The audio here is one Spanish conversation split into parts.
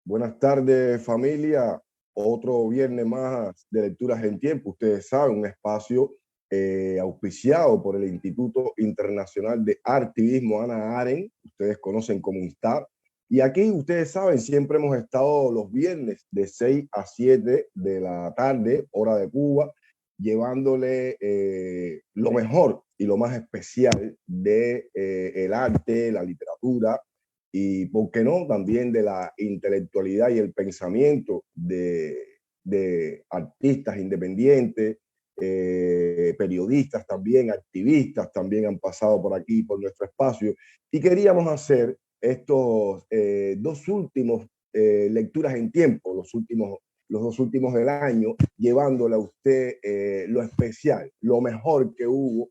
Buenas tardes, familia. Otro viernes más de Lecturas en Tiempo. Ustedes saben, un espacio auspiciado por el Instituto Internacional de Artivismo Hannah Arendt. Ustedes conocen como INSTAR. Y aquí, ustedes saben, siempre hemos estado los viernes de 6 a 7 de la tarde, hora de Cuba, llevándole lo mejor y lo más especial de el arte, la literatura, y, ¿por qué no?, también de la intelectualidad y el pensamiento de artistas independientes, periodistas también, activistas también han pasado por aquí, por nuestro espacio, y queríamos hacer estos dos últimos lecturas en tiempo, los dos últimos del año, llevándole a usted lo especial, lo mejor que hubo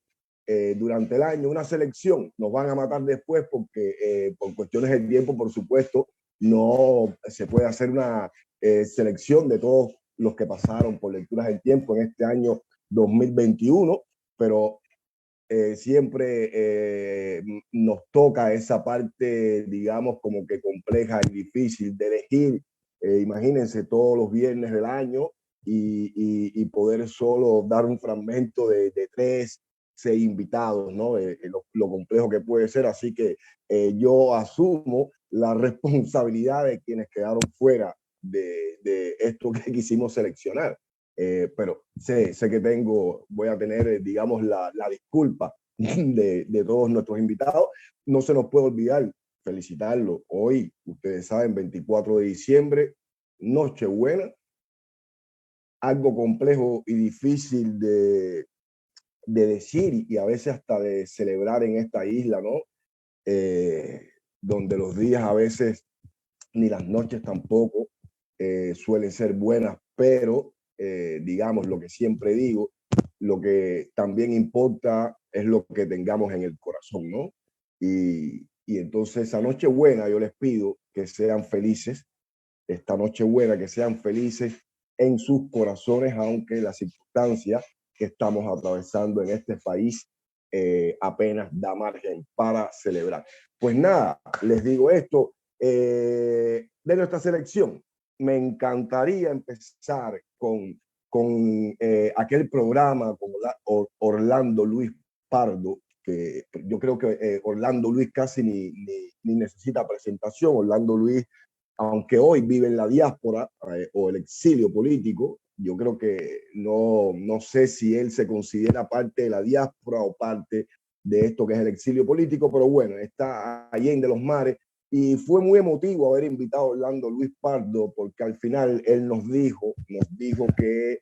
durante el año, una selección. Nos van a matar después porque por cuestiones de tiempo, por supuesto, no se puede hacer una selección de todos los que pasaron por Lecturas del Tiempo en este año 2021, pero siempre nos toca esa parte, digamos, como que compleja y difícil de elegir. Imagínense todos los viernes del año y poder solo dar un fragmento de 3, 6 invitados, ¿no? Lo complejo que puede ser. Así que yo asumo la responsabilidad de quienes quedaron fuera de esto que quisimos seleccionar. Pero sé que voy a tener, digamos, la disculpa de todos nuestros invitados. No se nos puede olvidar felicitarlo. Hoy, ustedes saben, 24 de diciembre, Nochebuena, algo complejo y difícil decir y a veces hasta de celebrar en esta isla, ¿no? Donde los días a veces, ni las noches tampoco, suelen ser buenas, pero digamos lo que siempre digo, lo que también importa es lo que tengamos en el corazón, ¿no? Y entonces esa noche buena yo les pido que sean felices, esta noche buena, que sean felices en sus corazones, aunque la circunstancia que estamos atravesando en este país apenas da margen para celebrar. Pues nada, les digo esto, de nuestra selección. Me encantaría empezar con aquel programa con Orlando Luis Pardo, que yo creo que Orlando Luis casi ni necesita presentación. Orlando Luis, aunque hoy vive en la diáspora o el exilio político, yo creo que no sé si él se considera parte de la diáspora o parte de esto que es el exilio político, pero bueno, está allí en de los mares. Y fue muy emotivo haber invitado a Orlando Luis Pardo, porque al final él nos dijo que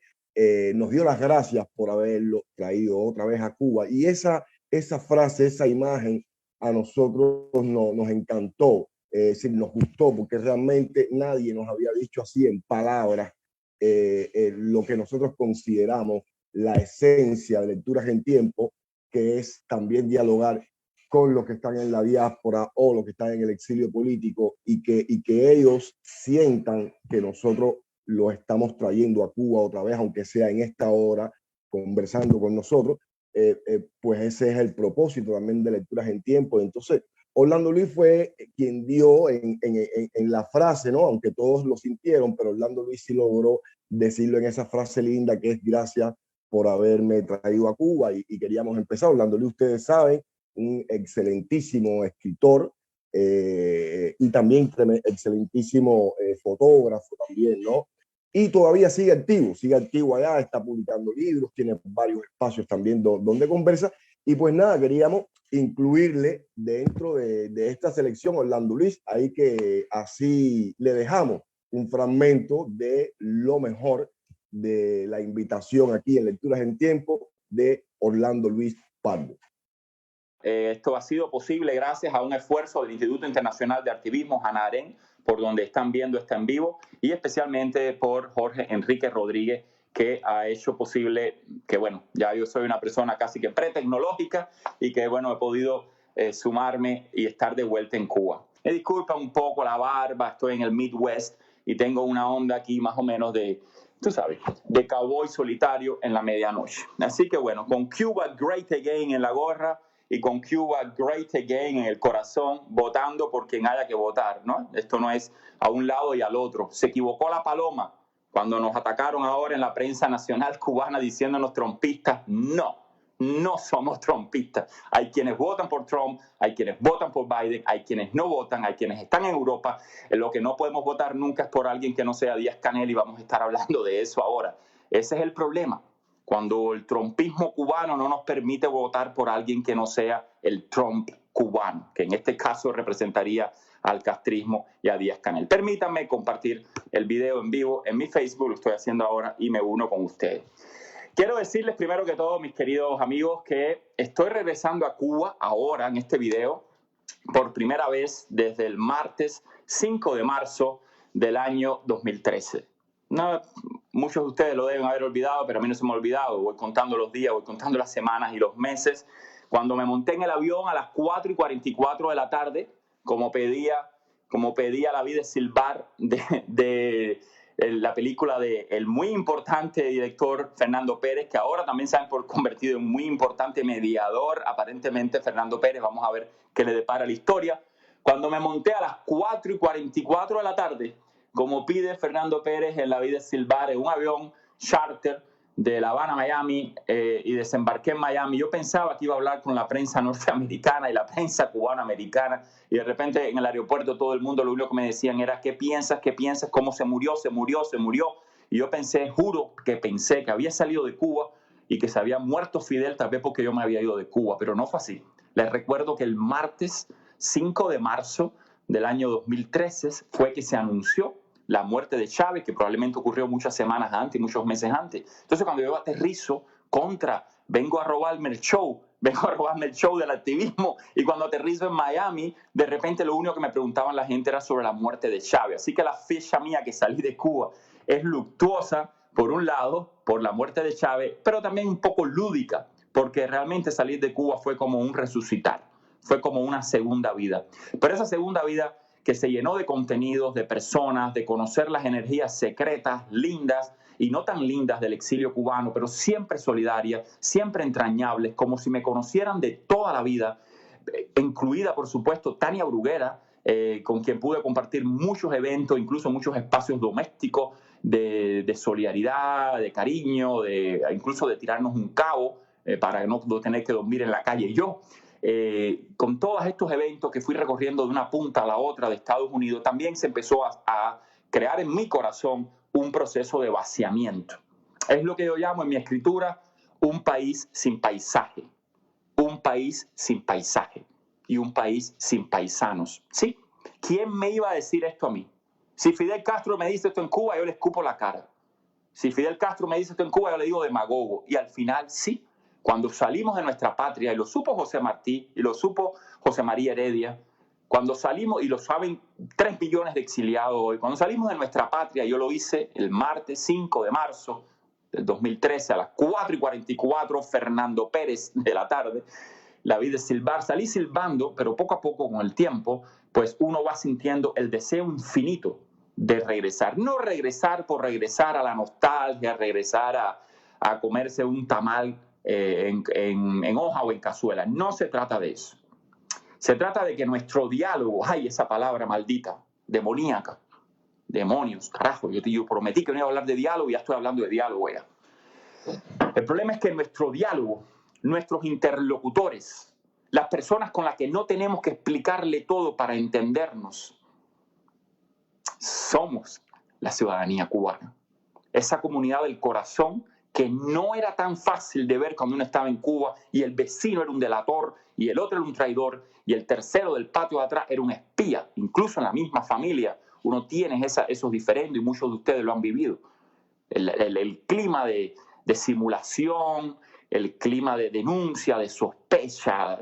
nos dio las gracias por haberlo traído otra vez a Cuba. Y esa frase, esa imagen a nosotros nos encantó, nos gustó, porque realmente nadie nos había dicho así en palabras lo que nosotros consideramos la esencia de Lecturas en Tiempo, que es también dialogar con los que están en la diáspora o los que están en el exilio político y que ellos sientan que nosotros lo estamos trayendo a Cuba otra vez, aunque sea en esta hora, conversando con nosotros. Pues ese es el propósito también de Lecturas en Tiempo. Entonces, Orlando Luis fue quien dio en la frase, ¿no? Aunque todos lo sintieron, pero Orlando Luis sí logró decirlo en esa frase linda que es: gracias por haberme traído a Cuba. Y queríamos empezar. Orlando Luis, ustedes saben, un excelentísimo escritor y también excelentísimo fotógrafo también, ¿no? Y todavía sigue activo allá, está publicando libros, tiene varios espacios también donde conversa. Y pues nada, queríamos incluirle dentro de esta selección Orlando Luis, ahí que así le dejamos un fragmento de lo mejor de la invitación aquí en Lecturas en Tiempo de Orlando Luis Pardo. Esto ha sido posible gracias a un esfuerzo del Instituto Internacional de Artivismo Hannah Arendt, por donde están viendo esto en vivo, y especialmente por Jorge Enrique Rodríguez, que ha hecho posible que, bueno, ya yo soy una persona casi que pre-tecnológica y que, bueno, he podido sumarme y estar de vuelta en Cuba. Me disculpa un poco la barba, estoy en el Midwest y tengo una onda aquí más o menos de, tú sabes, de cowboy solitario en la medianoche. Así que, bueno, con Cuba Great Again en la gorra y con Cuba Great Again en el corazón, votando por quien haya que votar, ¿no? Esto no es a un lado y al otro. Se equivocó la paloma cuando nos atacaron ahora en la prensa nacional cubana diciéndonos trompistas. No, no somos trompistas. Hay quienes votan por Trump, hay quienes votan por Biden, hay quienes no votan, hay quienes están en Europa. Lo que no podemos votar nunca es por alguien que no sea Díaz-Canel, y vamos a estar hablando de eso ahora. Ese es el problema, cuando el trumpismo cubano no nos permite votar por alguien que no sea el Trump cubano, que en este caso representaría al castrismo y a Díaz-Canel. Permítanme compartir el video en vivo en mi Facebook, lo estoy haciendo ahora y me uno con ustedes. Quiero decirles primero que todo, mis queridos amigos, que estoy regresando a Cuba ahora en este video por primera vez desde el martes 5 de marzo del año 2013. No, muchos de ustedes lo deben haber olvidado, pero a mí no se me ha olvidado. Voy contando los días, voy contando las semanas y los meses. Cuando me monté en el avión a las 4:44 de la tarde, como pedía la vida silbar de la película de el muy importante director Fernando Pérez, que ahora también se ha convertido en muy importante mediador, aparentemente Fernando Pérez. Vamos a ver qué le depara la historia. Cuando me monté a las 4:44 de la tarde, como pide Fernando Pérez en la vida silbar, en un avión charter de La Habana a Miami, y desembarqué en Miami, yo pensaba que iba a hablar con la prensa norteamericana y la prensa cubano-americana, y de repente en el aeropuerto todo el mundo lo único que me decían era ¿qué piensas? ¿Qué piensas? ¿Cómo se murió? Se murió, se murió. Y yo juro que pensé que había salido de Cuba y que se había muerto Fidel, tal vez porque yo me había ido de Cuba, pero no fue así. Les recuerdo que el martes 5 de marzo del año 2013 fue que se anunció la muerte de Chávez, que probablemente ocurrió muchas semanas antes y muchos meses antes. Entonces, cuando yo aterrizo vengo a robarme el show del activismo, y cuando aterrizo en Miami, de repente lo único que me preguntaban la gente era sobre la muerte de Chávez. Así que la fecha mía que salí de Cuba es luctuosa, por un lado, por la muerte de Chávez, pero también un poco lúdica, porque realmente salir de Cuba fue como un resucitar, fue como una segunda vida. Pero esa segunda vida que se llenó de contenidos, de personas, de conocer las energías secretas, lindas y no tan lindas del exilio cubano, pero siempre solidarias, siempre entrañables, como si me conocieran de toda la vida, incluida, por supuesto, Tania Bruguera, con quien pude compartir muchos eventos, incluso muchos espacios domésticos de solidaridad, de cariño, incluso de tirarnos un cabo para no tener que dormir en la calle yo. Con todos estos eventos que fui recorriendo de una punta a la otra de Estados Unidos, también se empezó a crear en mi corazón un proceso de vaciamiento. Es lo que yo llamo en mi escritura un país sin paisaje, un país sin paisaje y un país sin paisanos. ¿Sí? ¿Quién me iba a decir esto a mí? Si Fidel Castro me dice esto en Cuba, yo le escupo la cara. Si Fidel Castro me dice esto en Cuba, yo le digo demagogo. Y al final sí. Cuando salimos de nuestra patria, y lo supo José Martí, y lo supo José María Heredia, cuando salimos, y lo saben 3 millones de exiliados hoy, cuando salimos de nuestra patria, yo lo hice el martes 5 de marzo del 2013 a las 4:44, Fernando Pérez de la tarde, la vida es silbar. Salí silbando, pero poco a poco con el tiempo, pues uno va sintiendo el deseo infinito de regresar. No regresar por regresar a la nostalgia, regresar a comerse un tamal en hoja o en cazuela. No se trata de eso. Se trata de que nuestro diálogo, ay, esa palabra maldita, demoníaca, demonios, carajo, yo prometí que no iba a hablar de diálogo y ya estoy hablando de diálogo ya. El problema es que nuestro diálogo, nuestros interlocutores, las personas con las que no tenemos que explicarle todo para entendernos, somos la ciudadanía cubana. Esa comunidad del corazón que no era tan fácil de ver cuando uno estaba en Cuba y el vecino era un delator y el otro era un traidor y el tercero del patio de atrás era un espía. Incluso en la misma familia uno tiene esos diferendos y muchos de ustedes lo han vivido. El clima de simulación, el clima de denuncia, de sospecha,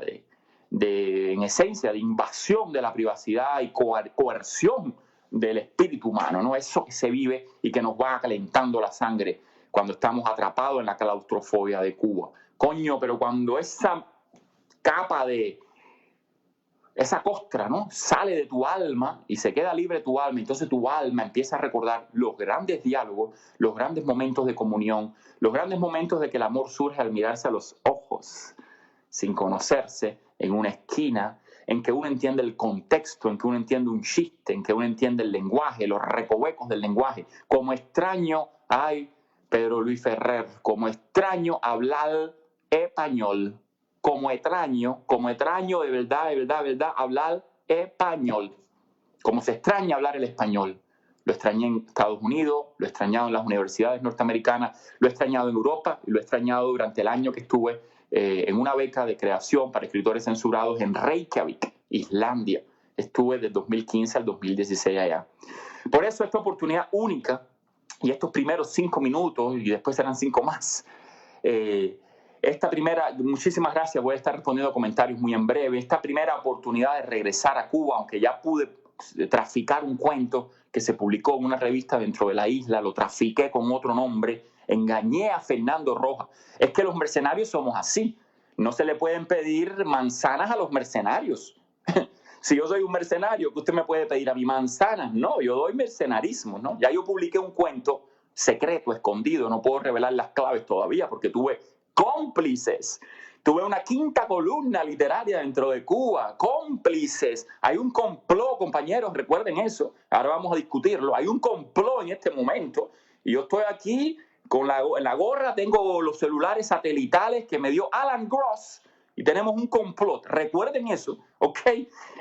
en esencia de invasión de la privacidad y coerción del espíritu humano, ¿no? Eso que se vive y que nos va calentando la sangre cuando estamos atrapados en la claustrofobia de Cuba. Coño, pero cuando esa capa esa costra, ¿no?, sale de tu alma y se queda libre tu alma, entonces tu alma empieza a recordar los grandes diálogos, los grandes momentos de comunión, los grandes momentos de que el amor surge al mirarse a los ojos. sin conocerse, en una esquina, en que uno entiende el contexto, en que uno entiende un chiste, en que uno entiende el lenguaje, los recovecos del lenguaje. Como extraño, ay, Pedro Luis Ferrer, como extraño hablar español, como extraño de verdad, hablar español. Como se extraña hablar el español. Lo extrañé en Estados Unidos, lo he extrañado en las universidades norteamericanas, lo he extrañado en Europa y lo he extrañado durante el año que estuve en una beca de creación para escritores censurados en Reykjavik, Islandia. Estuve del 2015 al 2016 allá. Por eso esta oportunidad única y estos primeros 5 minutos, y después serán 5 más, esta primera, muchísimas gracias, voy a estar respondiendo comentarios muy en breve, esta primera oportunidad de regresar a Cuba, aunque ya pude traficar un cuento que se publicó en una revista dentro de la isla, lo trafiqué con otro nombre, engañé a Fernando Rojas. Es que los mercenarios somos así, no se le pueden pedir manzanas a los mercenarios. Si yo soy un mercenario, ¿qué usted me puede pedir a mí manzanas? No, yo doy mercenarismo, ¿no? Ya yo publiqué un cuento secreto, escondido, no puedo revelar las claves todavía porque tuve cómplices. Tuve una quinta columna literaria dentro de Cuba, cómplices. Hay un complot, compañeros, recuerden eso. Ahora vamos a discutirlo. Hay un complot en este momento y yo estoy aquí con en la gorra, tengo los celulares satelitales que me dio Alan Gross y tenemos un complot. Recuerden eso, ¿ok?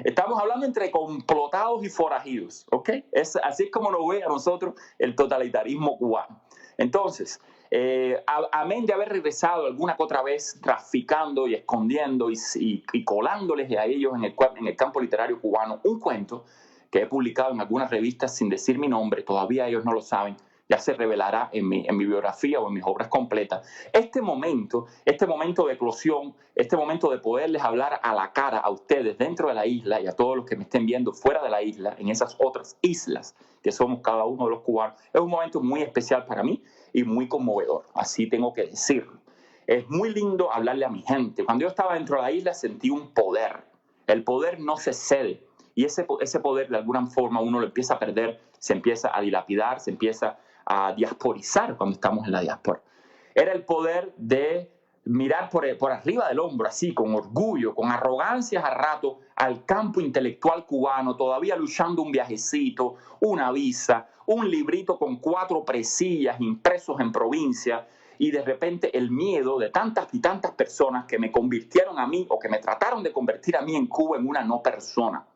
Estamos hablando entre complotados y forajidos, ¿ok? Así es como nos ve a nosotros el totalitarismo cubano. Entonces, amén de haber regresado alguna que otra vez traficando y escondiendo y colándoles a ellos en el campo literario cubano un cuento que he publicado en algunas revistas sin decir mi nombre, todavía ellos no lo saben, ya se revelará en mi biografía o en mis obras completas. Este momento de eclosión, este momento de poderles hablar a la cara a ustedes dentro de la isla y a todos los que me estén viendo fuera de la isla, en esas otras islas que somos cada uno de los cubanos, es un momento muy especial para mí y muy conmovedor, así tengo que decirlo. Es muy lindo hablarle a mi gente. Cuando yo estaba dentro de la isla sentí un poder. El poder no se cede. Y ese poder, de alguna forma, uno lo empieza a perder, se empieza a dilapidar, se empieza a diasporizar cuando estamos en la diáspora. Era el poder de mirar por arriba del hombro, así, con orgullo, con arrogancias a rato, al campo intelectual cubano, todavía luchando un viajecito, una visa, un librito con 4 presillas impresos en provincia, y de repente el miedo de tantas y tantas personas que me convirtieron a mí o que me trataron de convertir a mí en Cuba en una no persona.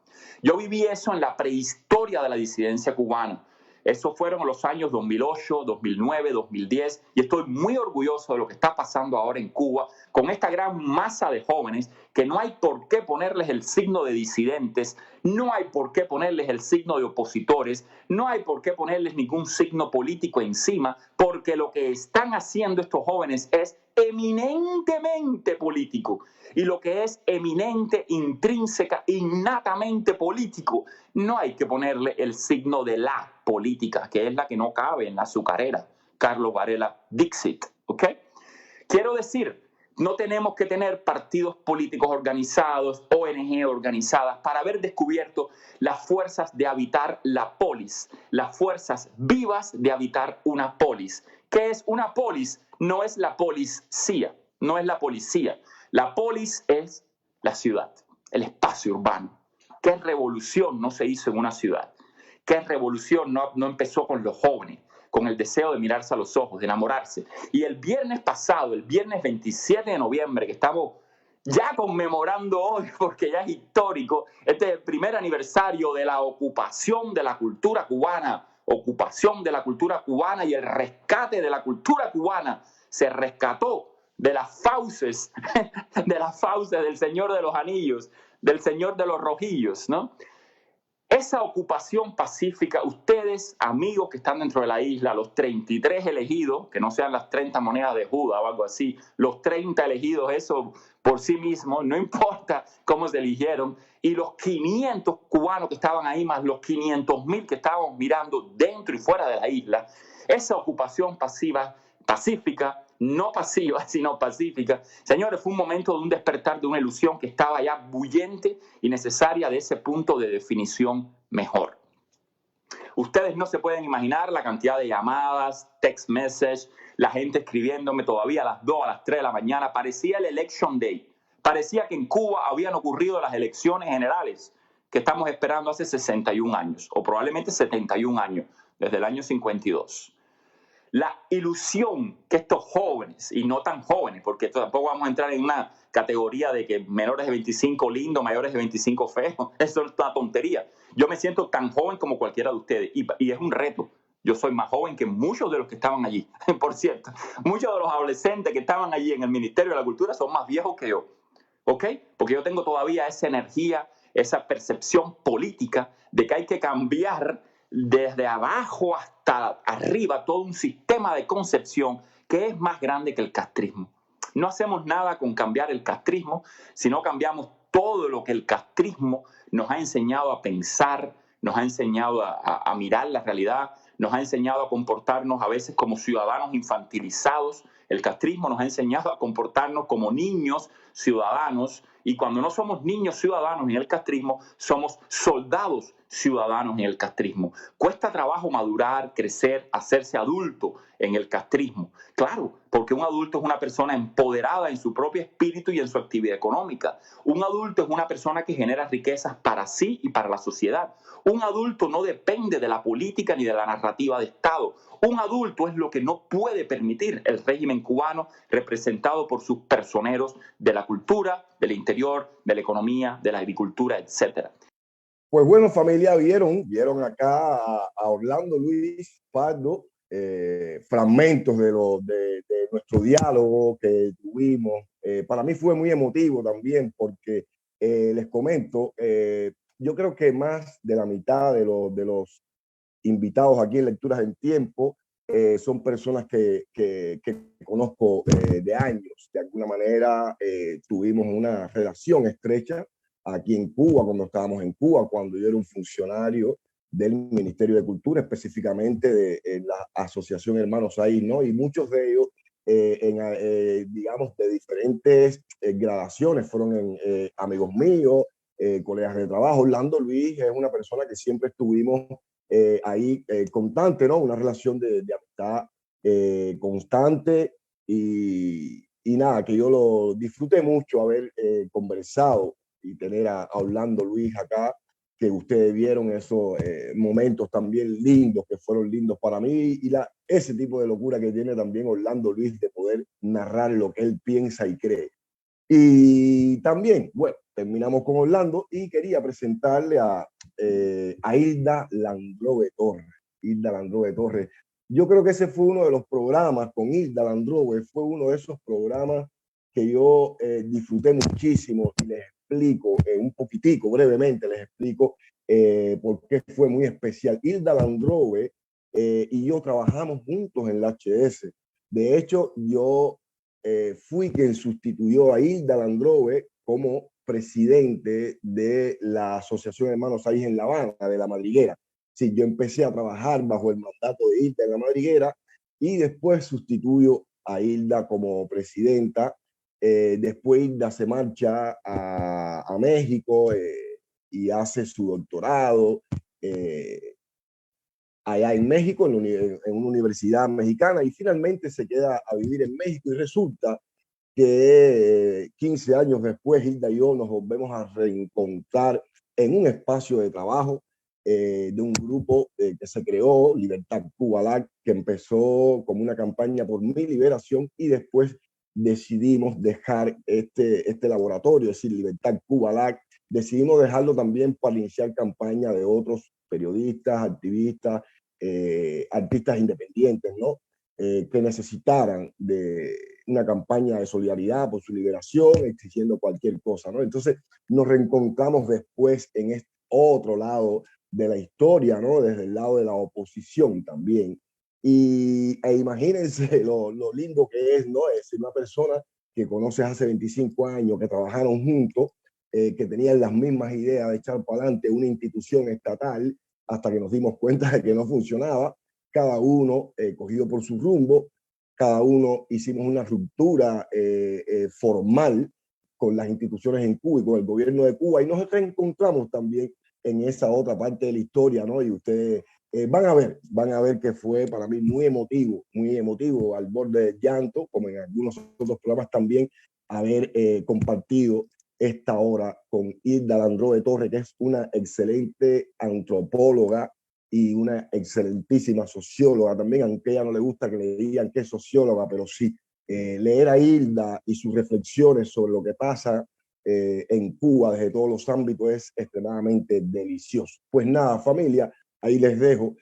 Yo viví eso en la prehistoria de la disidencia cubana. Eso fueron los años 2008, 2009, 2010 y estoy muy orgulloso de lo que está pasando ahora en Cuba con esta gran masa de jóvenes que no hay por qué ponerles el signo de disidentes, no hay por qué ponerles el signo de opositores, no hay por qué ponerles ningún signo político encima, porque lo que están haciendo estos jóvenes es eminentemente político. Y lo que es eminente, intrínseca, innatamente político, no hay que ponerle el signo de la política, que es la que no cabe en la azucarera. Carlos Varela Dixit, ¿ok? Quiero decir, no tenemos que tener partidos políticos organizados, ONG organizadas, para haber descubierto las fuerzas de habitar la polis, las fuerzas vivas de habitar una polis. ¿Qué es una polis? No es la policía, no es la policía. La polis es la ciudad, el espacio urbano. ¿Qué revolución no se hizo en una ciudad? ¿Qué revolución no empezó con los jóvenes? Con el deseo de mirarse a los ojos, de enamorarse. Y el viernes pasado, el viernes 27 de noviembre, que estamos ya conmemorando hoy, porque ya es histórico, este es el primer aniversario de la ocupación de la cultura cubana y el rescate de la cultura cubana. Se rescató de las fauces del Señor de los Anillos, del Señor de los Rojillos, ¿no? Esa ocupación pacífica, ustedes, amigos que están dentro de la isla, los 33 elegidos, que no sean las 30 monedas de Judas o algo así, los 30 elegidos, eso por sí mismo, no importa cómo se eligieron, y los 500 cubanos que estaban ahí, más los 500,000 que estábamos mirando dentro y fuera de la isla, esa ocupación pacífica, no pasiva, sino pacífica. Señores, fue un momento de un despertar de una ilusión que estaba ya bullente y necesaria de ese punto de definición mejor. Ustedes no se pueden imaginar la cantidad de llamadas, text message, la gente escribiéndome todavía a las 2, a las 3 de la mañana. Parecía el election day. Parecía que en Cuba habían ocurrido las elecciones generales que estamos esperando hace 61 años, o probablemente 71 años, desde el año 52. La ilusión que estos jóvenes, y no tan jóvenes, porque tampoco vamos a entrar en una categoría de que menores de 25 lindo, mayores de 25 feos, eso es una tontería. Yo me siento tan joven como cualquiera de ustedes, y es un reto. Yo soy más joven que muchos de los que estaban allí, por cierto. Muchos de los adolescentes que estaban allí en el Ministerio de la Cultura son más viejos que yo, ¿ok? Porque yo tengo todavía esa energía, esa percepción política de que hay que cambiar desde abajo hasta arriba todo un sistema de concepción que es más grande que el castrismo. No hacemos nada con cambiar el castrismo, sino cambiamos todo lo que el castrismo nos ha enseñado a pensar, nos ha enseñado a mirar la realidad, nos ha enseñado a comportarnos a veces como ciudadanos infantilizados. El castrismo nos ha enseñado a comportarnos como niños ciudadanos, y cuando no somos niños ciudadanos en el castrismo, somos soldados ciudadanos en el castrismo. Cuesta trabajo madurar, crecer, hacerse adulto en el castrismo. Claro, porque un adulto es una persona empoderada en su propio espíritu y en su actividad económica. Un adulto es una persona que genera riquezas para sí y para la sociedad. Un adulto no depende de la política ni de la narrativa de Estado. Un adulto es lo que no puede permitir el régimen cubano, representado por sus personeros de la cultura, del interior, de la economía, de la agricultura, etc. Pues bueno, familia, vieron acá a Orlando Luis Pardo, fragmentos de nuestro diálogo que tuvimos. Para mí fue muy emotivo también porque les comento, yo creo que más de la mitad de los invitados aquí en Lecturas en Tiempo son personas que conozco de años. De alguna manera tuvimos una relación estrecha aquí en Cuba, cuando estábamos en Cuba, cuando yo era un funcionario del Ministerio de Cultura, específicamente de la Asociación Hermanos Ahí, ¿no? Y muchos de ellos, digamos, de diferentes gradaciones, fueron amigos míos, colegas de trabajo. Orlando Luis es una persona que siempre estuvimos ahí constante, ¿no? Una relación de amistad constante y nada, que yo lo disfruté mucho haber conversado y tener a Orlando Luis acá, que ustedes vieron esos momentos también lindos, que fueron lindos para mí, y ese tipo de locura que tiene también Orlando Luis de poder narrar lo que él piensa y cree. Y también, bueno, terminamos con Orlando y quería presentarle a Hilda Landrove Torres. Hilda Landrove Torres. Yo creo que ese fue uno de los programas con Hilda Landrove, fue uno de esos programas que yo disfruté muchísimo y les explico un poquitico, brevemente les explico por qué fue muy especial. Hilda Landrove y yo trabajamos juntos en la HS. De hecho, yo fui quien sustituyó a Hilda Landrove como presidente de la Asociación Hermanos Ahí en La Habana, de La Madriguera. Sí, yo empecé a trabajar bajo el mandato de Hilda en La Madriguera y después sustituyo a Hilda como presidenta. Después Hilda se marcha a México y hace su doctorado allá en México, en una universidad mexicana, y finalmente se queda a vivir en México y resulta que 15 años después Hilda y yo nos volvemos a reencontrar en un espacio de trabajo de un grupo que se creó, Libertad Cuba, que empezó como una campaña por mi liberación y después decidimos dejar este laboratorio, es decir, Libertad Cuba, decidimos dejarlo también para iniciar campaña de otros periodistas, activistas, artistas independientes, ¿no? Que necesitaran de una campaña de solidaridad por su liberación, exigiendo cualquier cosa, ¿no? Entonces nos reencontramos después en este otro lado de la historia, ¿no? Desde el lado de la oposición también. Imagínense lo lindo que es, ¿no? Es una persona que conoces hace 25 años, que trabajaron juntos, que tenían las mismas ideas de echar para adelante una institución estatal, hasta que nos dimos cuenta de que no funcionaba, cada uno cogido por su rumbo, cada uno hicimos una ruptura formal con las instituciones en Cuba y con el gobierno de Cuba y nos reencontramos también en esa otra parte de la historia, ¿no? Y ustedes van a ver que fue para mí muy emotivo al borde del llanto, como en algunos otros programas también, haber compartido esta hora con Hilda Landrove Torres, que es una excelente antropóloga y una excelentísima socióloga también, aunque a ella no le gusta que le digan que es socióloga, pero sí, leer a Hilda y sus reflexiones sobre lo que pasa en Cuba desde todos los ámbitos es extremadamente delicioso. Pues nada, familia, ahí les dejo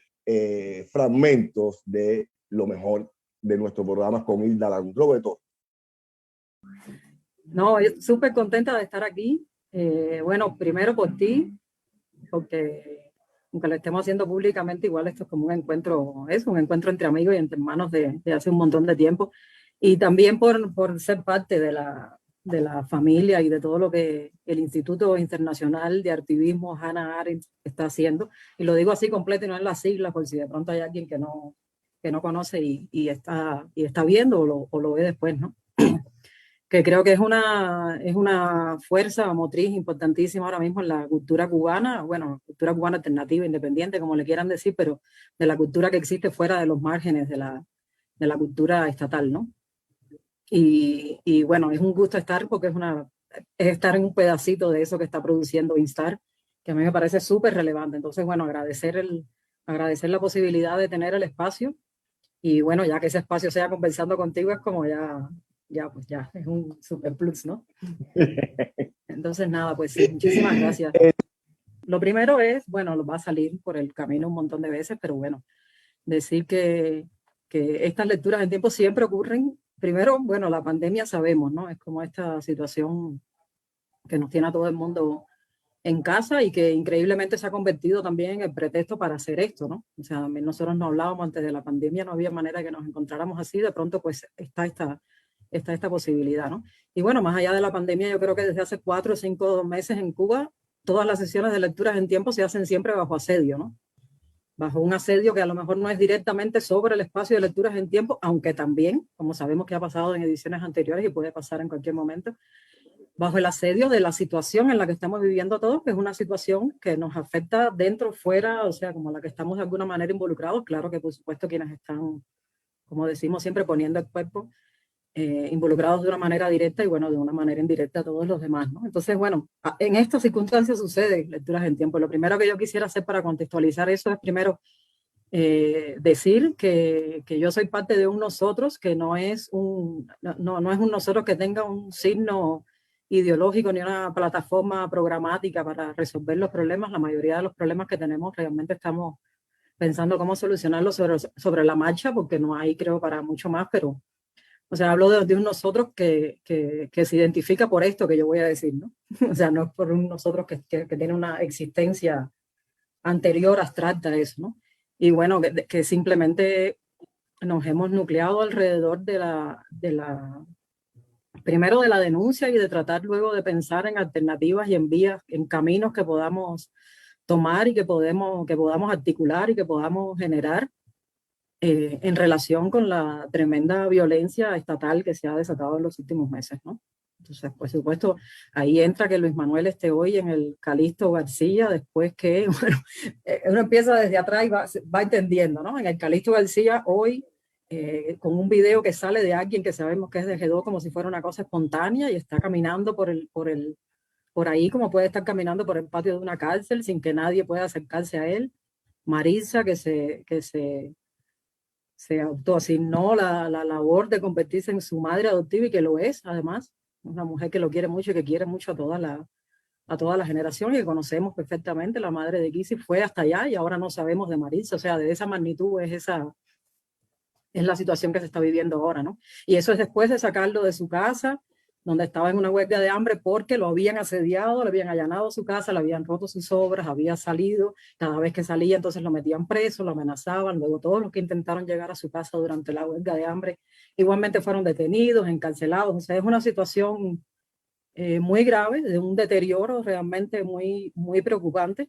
fragmentos de lo mejor de nuestro programa con Hilda Landrove Torres. No, yo súper contenta de estar aquí. Bueno, primero por ti, porque aunque lo estemos haciendo públicamente, igual esto es como un encuentro, es un encuentro entre amigos y entre hermanos de hace un montón de tiempo. Y también por ser parte de la familia y de todo lo que el Instituto Internacional de Artivismo Hannah Arendt está haciendo. Y lo digo así completo y no en las siglas, por si de pronto hay alguien que no conoce y está viendo o lo ve después, ¿no? Que creo que es una fuerza motriz importantísima ahora mismo en la cultura cubana, bueno, cultura cubana alternativa, independiente, como le quieran decir, pero de la cultura que existe fuera de los márgenes de la cultura estatal, ¿no? Y bueno, es un gusto estar porque es estar en un pedacito de eso que está produciendo Instar, que a mí me parece súper relevante. Entonces, bueno, agradecer la posibilidad de tener el espacio y bueno, ya que ese espacio sea conversando contigo es como pues ya, es un super plus, ¿no? Entonces, nada, pues sí, muchísimas gracias. Lo primero es, bueno, lo va a salir por el camino un montón de veces, pero bueno, decir que estas lecturas en tiempo siempre ocurren. Primero, bueno, la pandemia sabemos, ¿no? Es como esta situación que nos tiene a todo el mundo en casa y que increíblemente se ha convertido también en el pretexto para hacer esto, ¿no? O sea, nosotros no hablábamos antes de la pandemia, no había manera de que nos encontráramos así, de pronto pues está esta posibilidad, ¿no? Y bueno, más allá de la pandemia, yo creo que desde hace 4 o 5 meses en Cuba, todas las sesiones de lecturas en tiempo se hacen siempre bajo asedio, ¿no? Bajo un asedio que a lo mejor no es directamente sobre el espacio de lecturas en tiempo, aunque también, como sabemos que ha pasado en ediciones anteriores y puede pasar en cualquier momento, bajo el asedio de la situación en la que estamos viviendo todos, que es una situación que nos afecta dentro, fuera, o sea, como la que estamos de alguna manera involucrados. Claro que por supuesto quienes están, como decimos siempre, poniendo el cuerpo, involucrados de una manera directa y bueno, de una manera indirecta a todos los demás, ¿no? Entonces, bueno, en estas circunstancias sucede lecturas en tiempo. Lo primero que yo quisiera hacer para contextualizar eso es primero decir que yo soy parte de un nosotros que no es un nosotros que tenga un signo ideológico ni una plataforma programática para resolver los problemas. La mayoría de los problemas que tenemos realmente estamos pensando cómo solucionarlos sobre la marcha, porque no hay, creo, para mucho más, pero, o sea, hablo de un nosotros que se identifica por esto que yo voy a decir, ¿no? O sea, no es por un nosotros que tiene una existencia anterior, abstracta a eso, ¿no? Y bueno, que simplemente nos hemos nucleado alrededor primero de la denuncia y de tratar luego de pensar en alternativas y en vías, en caminos que podamos tomar y que podamos articular y que podamos generar en relación con la tremenda violencia estatal que se ha desatado en los últimos meses, ¿no? Entonces, por supuesto, ahí entra que Luis Manuel esté hoy en el Calixto García, después que, bueno, uno empieza desde atrás y va entendiendo, ¿no? En el Calixto García hoy, con un video que sale de alguien que sabemos que es de G2 como si fuera una cosa espontánea y está caminando por ahí como puede estar caminando por el patio de una cárcel sin que nadie pueda acercarse a él. Marisa que se autoasignó la labor de convertirse en su madre adoptiva y que lo es, además, una mujer que lo quiere mucho y que quiere mucho a toda la generación y que conocemos perfectamente. La madre de Kissy fue hasta allá y ahora no sabemos de Marisa, o sea, de esa magnitud es la situación que se está viviendo ahora, ¿no? Y eso es después de sacarlo de su casa, donde estaba en una huelga de hambre porque lo habían asediado, le habían allanado su casa, le habían roto sus obras, había salido, cada vez que salía entonces lo metían preso, lo amenazaban, luego todos los que intentaron llegar a su casa durante la huelga de hambre igualmente fueron detenidos, encarcelados, o sea, es una situación muy grave, de un deterioro realmente muy, muy preocupante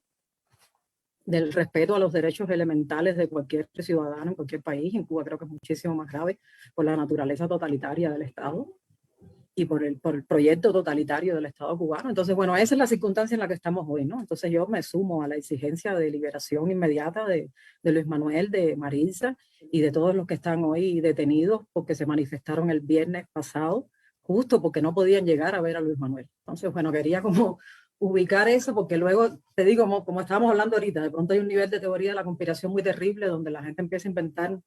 del respeto a los derechos elementales de cualquier ciudadano en cualquier país. En Cuba creo que es muchísimo más grave por la naturaleza totalitaria del Estado y por el proyecto totalitario del Estado cubano. Entonces, bueno, esa es la circunstancia en la que estamos hoy, ¿no? Entonces yo me sumo a la exigencia de liberación inmediata de Luis Manuel, de Marisa y de todos los que están hoy detenidos porque se manifestaron el viernes pasado justo porque no podían llegar a ver a Luis Manuel. Entonces, bueno, quería como ubicar eso, porque luego, te digo, como estábamos hablando ahorita, de pronto hay un nivel de teoría de la conspiración muy terrible donde la gente empieza a inventar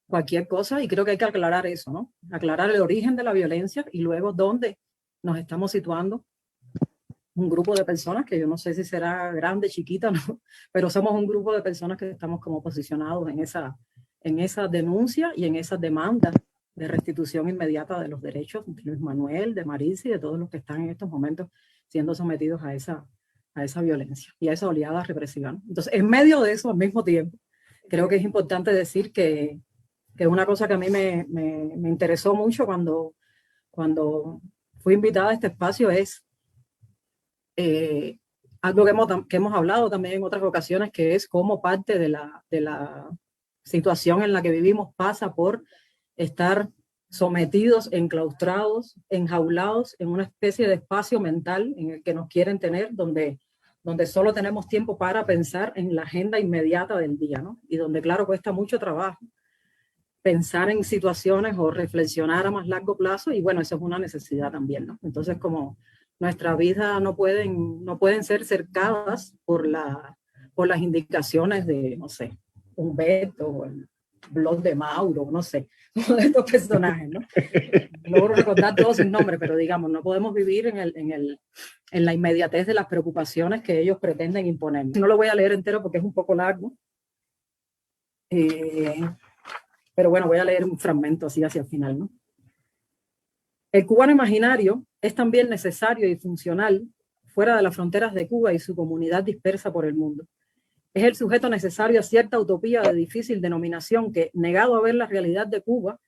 cualquier cosa, y creo que hay que aclarar eso, ¿no? Aclarar el origen de la violencia y luego dónde nos estamos situando un grupo de personas, que yo no sé si será grande, chiquita, ¿no? Pero somos un grupo de personas que estamos como posicionados en esa denuncia y en esa demanda de restitución inmediata de los derechos de Luis Manuel, de Maritza y de todos los que están en estos momentos siendo sometidos a esa violencia y a esa oleada represiva, ¿no? Entonces, en medio de eso, al mismo tiempo, creo que es importante decir que una cosa que a mí me interesó mucho cuando fui invitada a este espacio es algo que hemos hablado también en otras ocasiones, que es cómo parte de la situación en la que vivimos pasa por estar sometidos, enclaustrados, enjaulados en una especie de espacio mental en el que nos quieren tener, donde solo tenemos tiempo para pensar en la agenda inmediata del día, ¿no? Y donde, claro, cuesta mucho trabajo pensar en situaciones o reflexionar a más largo plazo, y bueno, eso es una necesidad también, ¿no? Entonces, como nuestra vida no pueden ser cercadas por las indicaciones de, no sé, Humberto o el blog de Mauro, no sé, uno de estos personajes, ¿no? No logro recordar todos sus nombres, pero digamos, no podemos vivir en la inmediatez de las preocupaciones que ellos pretenden imponer. No lo voy a leer entero porque es un poco largo, pero bueno, voy a leer un fragmento así hacia el final, ¿no? El cubano imaginario es también necesario y funcional fuera de las fronteras de Cuba y su comunidad dispersa por el mundo. Es el sujeto necesario a cierta utopía de difícil denominación que, negado a ver la realidad de Cuba,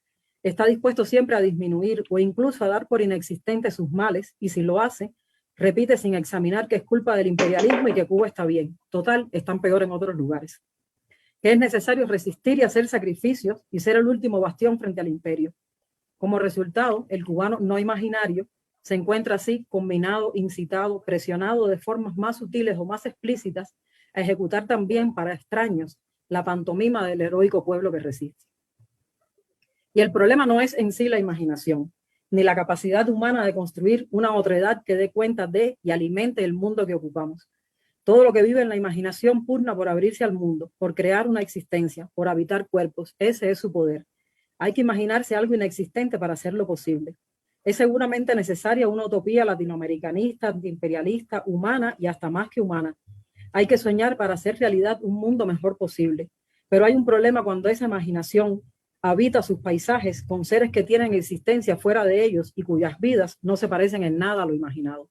está dispuesto siempre a disminuir o incluso a dar por inexistentes sus males, y si lo hace, repite sin examinar que es culpa del imperialismo y que Cuba está bien. Total, están peor en otros lugares. Que es necesario resistir y hacer sacrificios y ser el último bastión frente al imperio. Como resultado, el cubano no imaginario se encuentra así combinado, incitado, presionado de formas más sutiles o más explícitas a ejecutar también para extraños la pantomima del heroico pueblo que resiste. Y el problema no es en sí la imaginación, ni la capacidad humana de construir una otredad que dé cuenta de y alimente el mundo que ocupamos. Todo lo que vive en la imaginación pugna por abrirse al mundo, por crear una existencia, por habitar cuerpos. Ese es su poder. Hay que imaginarse algo inexistente para hacerlo posible. Es seguramente necesaria una utopía latinoamericanista, antiimperialista, humana y hasta más que humana. Hay que soñar para hacer realidad un mundo mejor posible. Pero hay un problema cuando esa imaginación habita sus paisajes con seres que tienen existencia fuera de ellos y cuyas vidas no se parecen en nada a lo imaginado.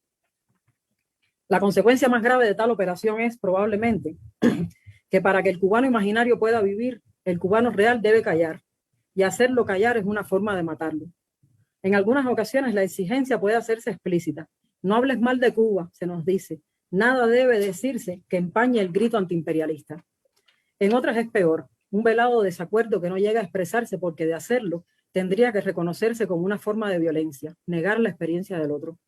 La consecuencia más grave de tal operación es, probablemente, que para que el cubano imaginario pueda vivir, el cubano real debe callar, y hacerlo callar es una forma de matarlo. En algunas ocasiones la exigencia puede hacerse explícita. No hables mal de Cuba, se nos dice. Nada debe decirse que empañe el grito antiimperialista. En otras es peor, un velado desacuerdo que no llega a expresarse porque de hacerlo tendría que reconocerse como una forma de violencia, negar la experiencia del otro.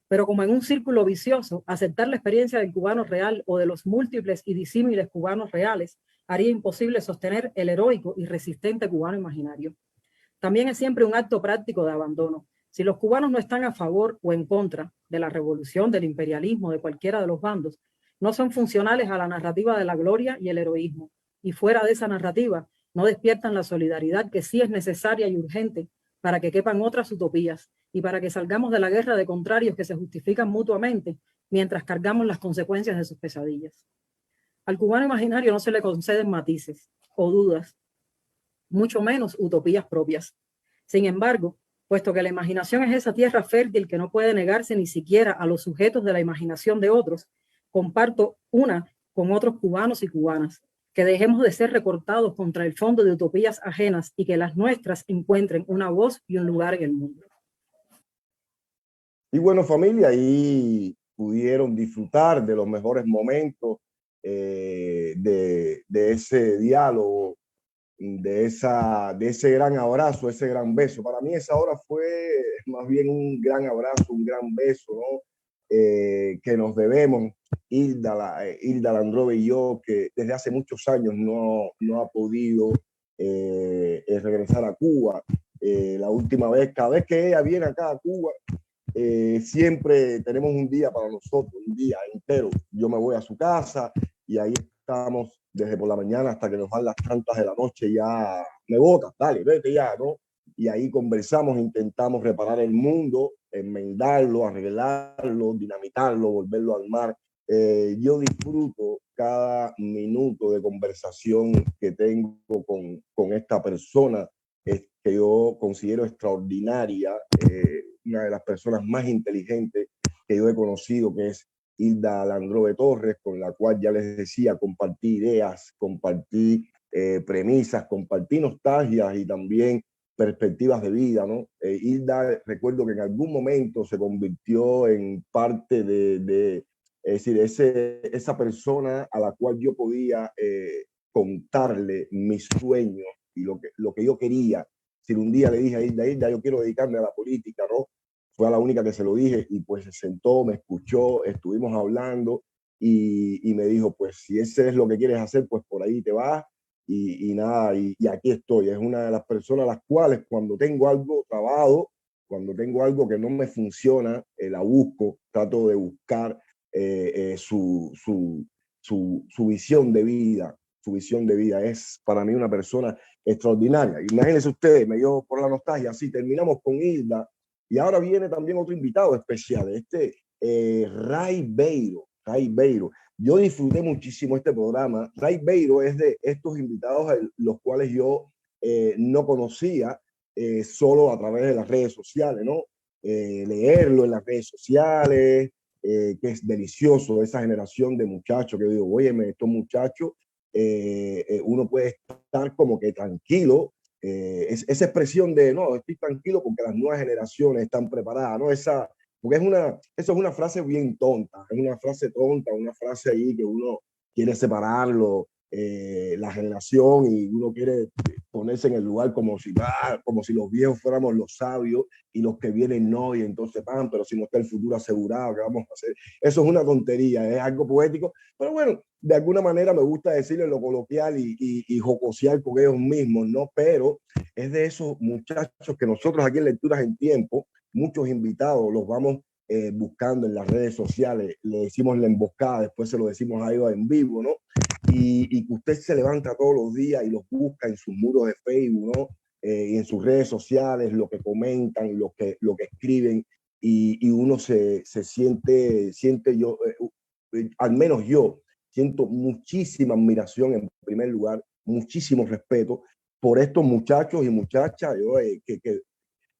Pero como en un círculo vicioso, aceptar la experiencia del cubano real o de los múltiples y disímiles cubanos reales haría imposible sostener el heroico y resistente cubano imaginario. También es siempre un acto práctico de abandono. Si los cubanos no están a favor o en contra de la revolución, del imperialismo, de cualquiera de los bandos, no son funcionales a la narrativa de la gloria y el heroísmo. Y fuera de esa narrativa, no despiertan la solidaridad que sí es necesaria y urgente para que quepan otras utopías y para que salgamos de la guerra de contrarios que se justifican mutuamente mientras cargamos las consecuencias de sus pesadillas. Al cubano imaginario no se le conceden matices o dudas, mucho menos utopías propias. Sin embargo, puesto que la imaginación es esa tierra fértil que no puede negarse ni siquiera a los sujetos de la imaginación de otros, comparto una con otros cubanos y cubanas, que dejemos de ser recortados contra el fondo de utopías ajenas y que las nuestras encuentren una voz y un lugar en el mundo. Y bueno, familia, ahí pudieron disfrutar de los mejores momentos de ese diálogo, de ese gran abrazo, ese gran beso. Para mí esa hora fue más bien un gran abrazo, un gran beso, ¿no? Que nos debemos, Hilda Landrove y yo, que desde hace muchos años no ha podido regresar a Cuba. La última vez, cada vez que ella viene acá a Cuba, siempre tenemos un día para nosotros, un día entero. Yo me voy a su casa y ahí estamos desde por la mañana hasta que nos dan las tantas de la noche. Ya me botas, dale, vete ya, ¿no? Y ahí conversamos, intentamos reparar el mundo, enmendarlo, arreglarlo, dinamitarlo, volverlo al mar. Yo disfruto cada minuto de conversación que tengo con esta persona que yo considero extraordinaria, una de las personas más inteligentes que yo he conocido, que es Hilda Landrove Torres, con la cual ya les decía, compartí ideas, compartí premisas, compartí nostalgias y también perspectivas de vida, ¿no? Hilda, recuerdo que en algún momento se convirtió en parte es decir, esa persona a la cual yo podía contarle mis sueños y lo que yo quería. Si un día le dije a Hilda, yo quiero dedicarme a la política, ¿no? Fue a la única que se lo dije y pues se sentó, me escuchó, estuvimos hablando y me dijo, pues si ese es lo que quieres hacer, pues por ahí te vas y nada, y aquí estoy. Es una de las personas a las cuales cuando tengo algo trabado, cuando tengo algo que no me funciona, la busco, trato de buscar su visión de vida. Su visión de vida es para mí una persona extraordinaria. Imagínense ustedes, me dio por la nostalgia, así terminamos con Hilda y ahora viene también otro invitado especial, Ray Beiro. Ray Beiro. Yo disfruté muchísimo este programa. Ray Beiro es de estos invitados los cuales yo no conocía solo a través de las redes sociales, ¿no? Leerlo en las redes sociales, que es delicioso, esa generación de muchachos que digo, óyeme, estos muchachos, uno puede estar como que tranquilo, esa expresión de, no, estoy tranquilo porque las nuevas generaciones están preparadas, ¿no? Porque eso es una frase bien tonta, es una frase tonta, una frase ahí que uno quiere separarlo, la generación, y uno quiere ponerse en el lugar como si los viejos fuéramos los sabios y los que vienen no, y entonces van, pero si no está el futuro asegurado, ¿qué vamos a hacer? Eso es una tontería, es algo poético, pero bueno, de alguna manera me gusta decirle lo coloquial y jocosear con ellos mismos, ¿no? Pero es de esos muchachos que nosotros aquí en Lecturas en Tiempo, muchos invitados los vamos buscando en las redes sociales, le decimos la emboscada, después se lo decimos a ellos en vivo, ¿no? Y que usted se levanta todos los días y los busca en sus muros de Facebook, ¿no? Y en sus redes sociales, lo que comentan, lo que escriben, y uno se siente yo, al menos yo, siento muchísima admiración en primer lugar, muchísimo respeto por estos muchachos y muchachas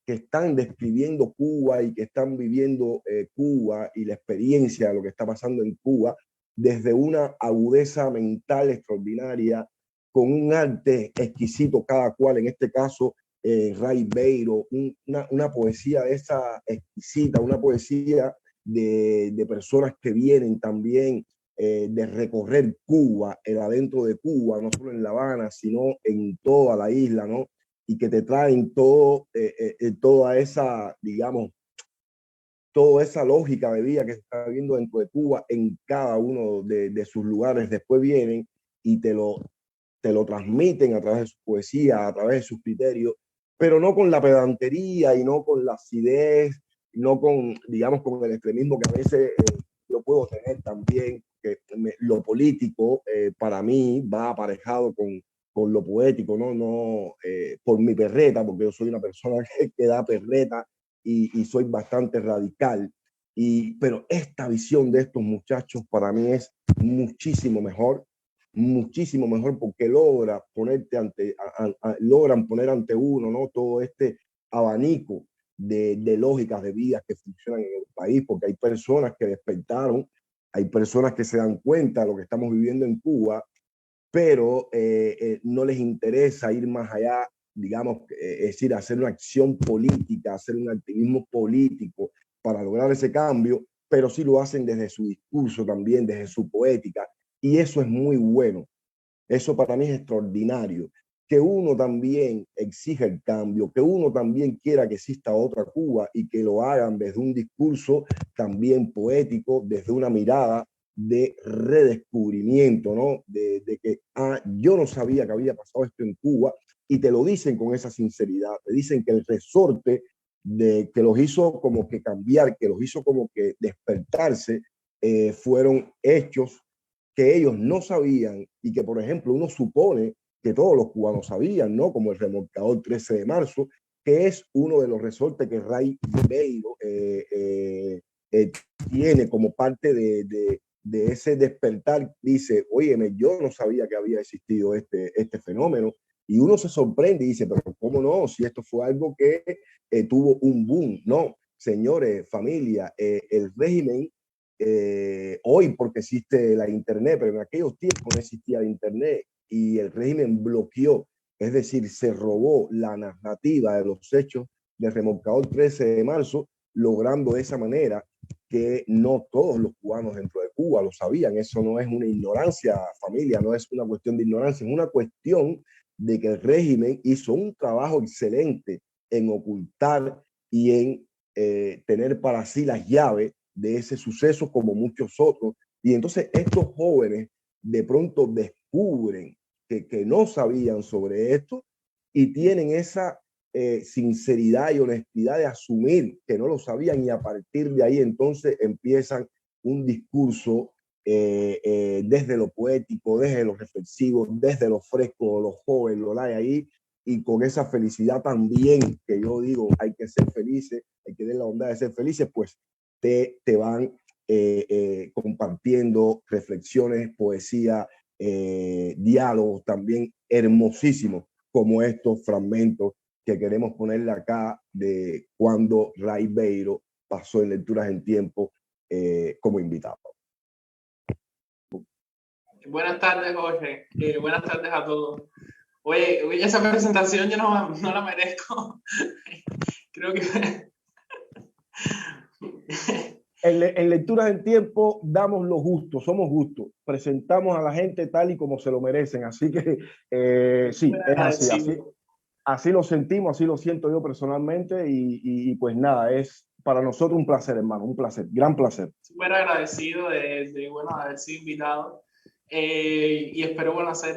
que están describiendo Cuba y que están viviendo Cuba y la experiencia de lo que está pasando en Cuba desde una agudeza mental extraordinaria, con un arte exquisito cada cual, en este caso Ray Beiro, una poesía de esa exquisita, una poesía de personas que vienen también de recorrer Cuba, el adentro de Cuba, no solo en La Habana, sino en toda la isla, ¿no? Y que te traen toda esa, digamos, toda esa lógica de vida que se está viendo dentro de Cuba en cada uno de sus lugares. Después vienen y te lo transmiten a través de su poesía, a través de sus criterios, pero no con la pedantería y no con la acidez, no con, digamos, con el extremismo que a veces yo puedo tener también, que lo político para mí va aparejado con lo poético, ¿no? No por mi perreta, porque yo soy una persona que da perreta y soy bastante radical. Pero esta visión de estos muchachos para mí es muchísimo mejor porque logran poner ante uno, ¿no? Todo este abanico de lógicas de vida que funcionan en el país, porque hay personas que despertaron, hay personas que se dan cuenta de lo que estamos viviendo en Cuba, pero no les interesa ir más allá, digamos, es decir, hacer una acción política, hacer un activismo político para lograr ese cambio, pero sí lo hacen desde su discurso también, desde su poética, y eso es muy bueno. Eso para mí es extraordinario. Que uno también exija el cambio, que uno también quiera que exista otra Cuba y que lo hagan desde un discurso también poético, desde una mirada de redescubrimiento, ¿no? De que yo no sabía que había pasado esto en Cuba, y te lo dicen con esa sinceridad. Te dicen que el resorte que los hizo como que cambiar, que los hizo como que despertarse, fueron hechos que ellos no sabían y que, por ejemplo, uno supone que todos los cubanos sabían, ¿no? Como el remolcador 13 de marzo, que es uno de los resortes que Ray Beiro tiene como parte de ese despertar. Dice, óyeme, yo no sabía que había existido este fenómeno. Y uno se sorprende y dice, pero ¿cómo no? Si esto fue algo que tuvo un boom. No, señores, familia, el régimen, hoy porque existe la internet, pero en aquellos tiempos no existía la internet y el régimen bloqueó, es decir, se robó la narrativa de los hechos del remolcador 13 de marzo, logrando de esa manera que no todos los cubanos dentro de Cuba lo sabían. Eso no es una ignorancia, familia, no es una cuestión de ignorancia, es una cuestión de que el régimen hizo un trabajo excelente en ocultar y en tener para sí las llaves de ese suceso como muchos otros. Y entonces estos jóvenes de pronto descubren que no sabían sobre esto y tienen esa sinceridad y honestidad de asumir que no lo sabían, y a partir de ahí entonces empiezan un discurso desde lo poético, desde lo reflexivo, desde lo fresco, lo joven, lo hay ahí, y con esa felicidad también, que yo digo, hay que ser felices, hay que tener la bondad de ser felices, pues te van compartiendo reflexiones, poesía, diálogos también hermosísimos, como estos fragmentos que queremos ponerle acá de cuando Ray Beiro pasó en Lecturas en Tiempo como invitado. Buenas tardes, Jorge. Buenas tardes a todos. Oye, esa presentación yo no la merezco. Creo que... En Lecturas en Tiempo damos lo justo, somos justos, presentamos a la gente tal y como se lo merecen, así que sí, es así lo sentimos, así lo siento yo personalmente, y pues nada, es para nosotros un placer, hermano, un placer, gran placer. Súper agradecido de haber sido invitado, y espero, bueno, hacer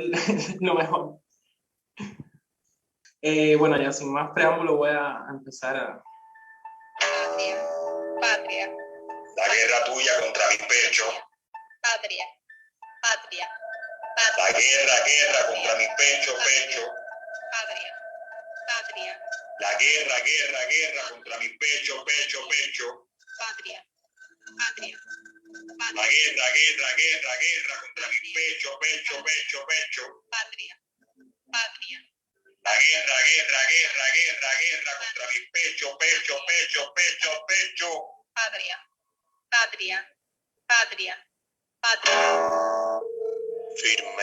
lo mejor. Bueno, ya sin más preámbulo voy a empezar a... Patria. La guerra tuya contra mi pecho. Patria. Patria. La guerra contra mi pecho. Patria. Patria. La guerra contra mi pecho. Patria. Patria. La guerra contra mi pecho. Patria. Patria. La guerra contra mi pecho. Patria. Patria. Patria. Patria. Firme.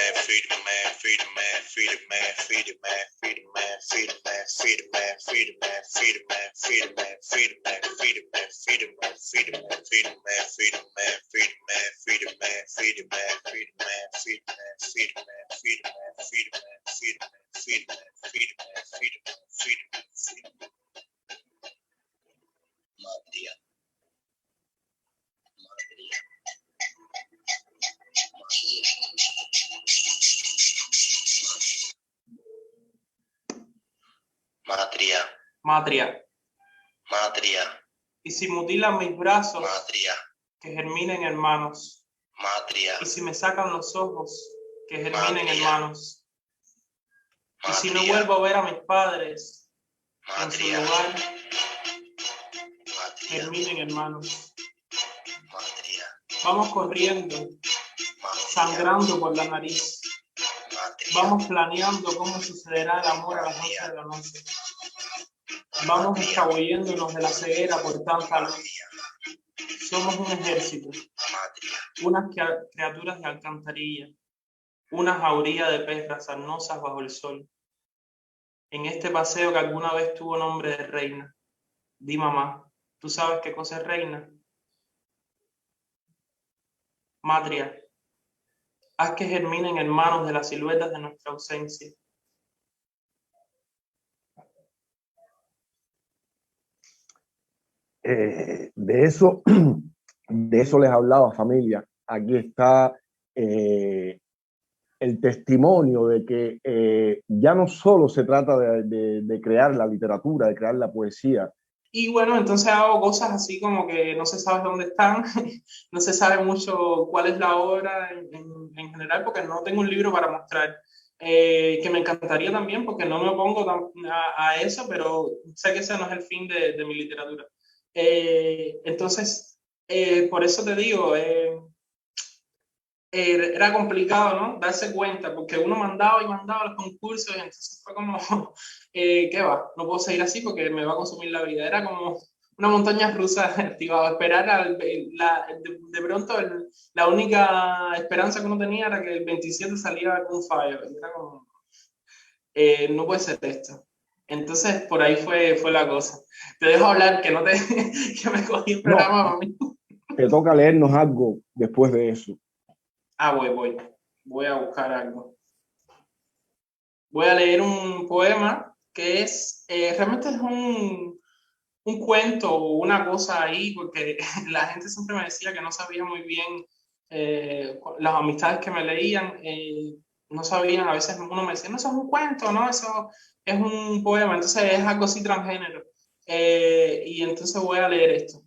Matria. Y si mutilan mis brazos, Matria. que germinen hermanos. Matria. Y si me sacan los ojos, que germinen Matria. hermanos. Y si no Matria. vuelvo a ver a mis padres en su Matria. lugar, Matria. germinen hermanos. Matria. Vamos corriendo, sangrando por la nariz. Matria. Vamos planeando cómo sucederá el amor a las 11 de la noche. Vamos escabulléndonos de la ceguera por tanta luz. Somos un ejército, unas criaturas de alcantarilla, una jauría de perras sarnosas bajo el sol. En este paseo que alguna vez tuvo nombre de reina. Di, mamá, ¿tú sabes qué cosa es reina? Matria, haz que germinen hermanos de las siluetas de nuestra ausencia. De eso les hablaba, familia. Aquí está el testimonio de que ya no solo se trata de crear la literatura, de crear la poesía. Y bueno, entonces hago cosas así como que no se sabe dónde están, no se sabe mucho cuál es la obra en general, porque no tengo un libro para mostrar, que me encantaría también, porque no me opongo a eso, pero sé que ese no es el fin de mi literatura. Entonces, por eso te digo, era complicado, ¿no? Darse cuenta, porque uno mandaba y mandaba los concursos, y entonces fue como, ¿qué va? No puedo seguir así porque me va a consumir la vida. Era como una montaña rusa activada, esperar de pronto la única esperanza que uno tenía era que el 27 salía algún fallo. Y era como, no puede ser esto. Entonces, por ahí fue la cosa. Te dejo hablar, que no te que me cogí el programa para mí. Te toca leernos algo después de eso. Voy a buscar algo. Voy a leer un poema que es, realmente es un cuento o una cosa ahí, porque la gente siempre me decía que no sabía muy bien, las amistades que me leían, no sabían, a veces uno me decía, no, eso es un cuento, no, eso es un poema, entonces es algo así transgénero. Y entonces voy a leer esto.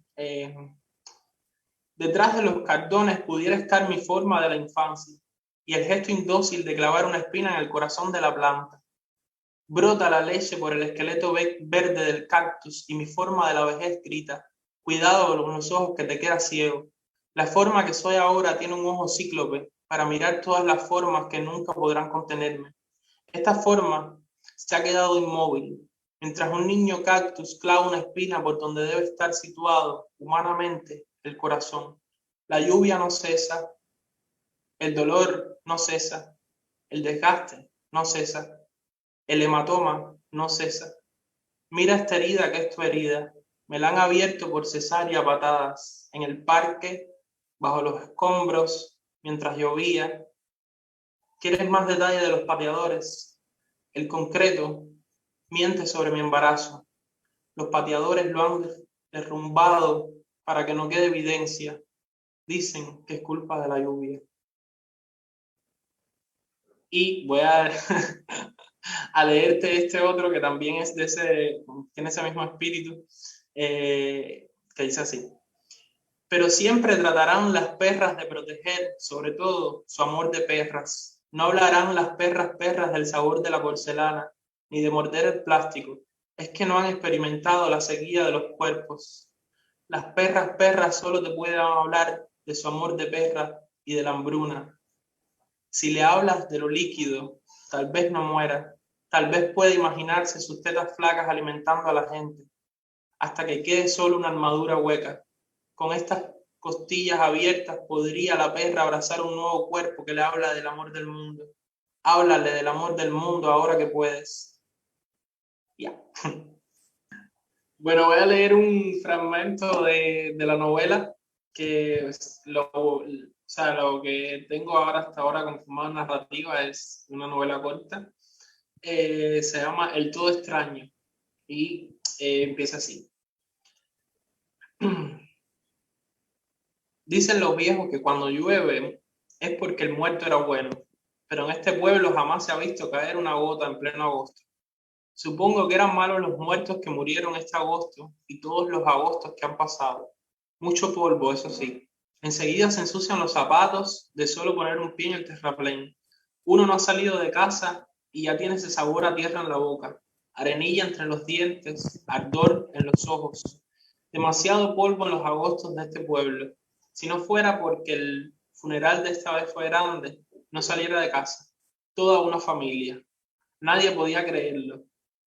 Detrás de los cardones pudiera estar mi forma de la infancia y el gesto indócil de clavar una espina en el corazón de la planta. Brota la leche por el esqueleto verde del cactus y mi forma de la vejez grita, cuidado con los ojos que te quedas ciego. La forma que soy ahora tiene un ojo cíclope para mirar todas las formas que nunca podrán contenerme. Esta forma se ha quedado inmóvil, mientras un niño cactus clava una espina por donde debe estar situado humanamente el corazón. La lluvia no cesa, el dolor no cesa, el desgaste no cesa, el hematoma no cesa. Mira esta herida que es tu herida. Me la han abierto por cesárea a patadas, en el parque, bajo los escombros, mientras llovía. ¿Quieres más detalle de los pateadores? El concreto miente sobre mi embarazo. Los pateadores lo han derrumbado para que no quede evidencia. Dicen que es culpa de la lluvia. Y voy a, a leerte este otro que también es tiene ese mismo espíritu, que dice así. Pero siempre tratarán las perras de proteger, sobre todo, su amor de perras. No hablarán las perras del sabor de la porcelana, ni de morder el plástico. Es que no han experimentado la sequía de los cuerpos. Las perras solo te pueden hablar de su amor de perra y de la hambruna. Si le hablas de lo líquido, tal vez no muera, tal vez pueda imaginarse sus tetas flacas alimentando a la gente, hasta que quede solo una armadura hueca. Con estas costillas abiertas podría la perra abrazar un nuevo cuerpo que le habla del amor del mundo. Háblale del amor del mundo ahora que puedes. Ya. Bueno, voy a leer un fragmento de la novela que o sea, lo que tengo ahora hasta ahora como formato narrativa es una novela corta. Se llama El Todo Extraño y empieza así. Dicen los viejos que cuando llueve es porque el muerto era bueno, pero en este pueblo jamás se ha visto caer una gota en pleno agosto. Supongo que eran malos los muertos que murieron este agosto y todos los agostos que han pasado. Mucho polvo, eso sí. Enseguida se ensucian los zapatos de solo poner un pie en el terraplén. Uno no ha salido de casa y ya tiene ese sabor a tierra en la boca, arenilla entre los dientes, ardor en los ojos. Demasiado polvo en los agostos de este pueblo. Si no fuera porque el funeral de esta vez fue grande, no saliera de casa. Toda una familia. Nadie podía creerlo.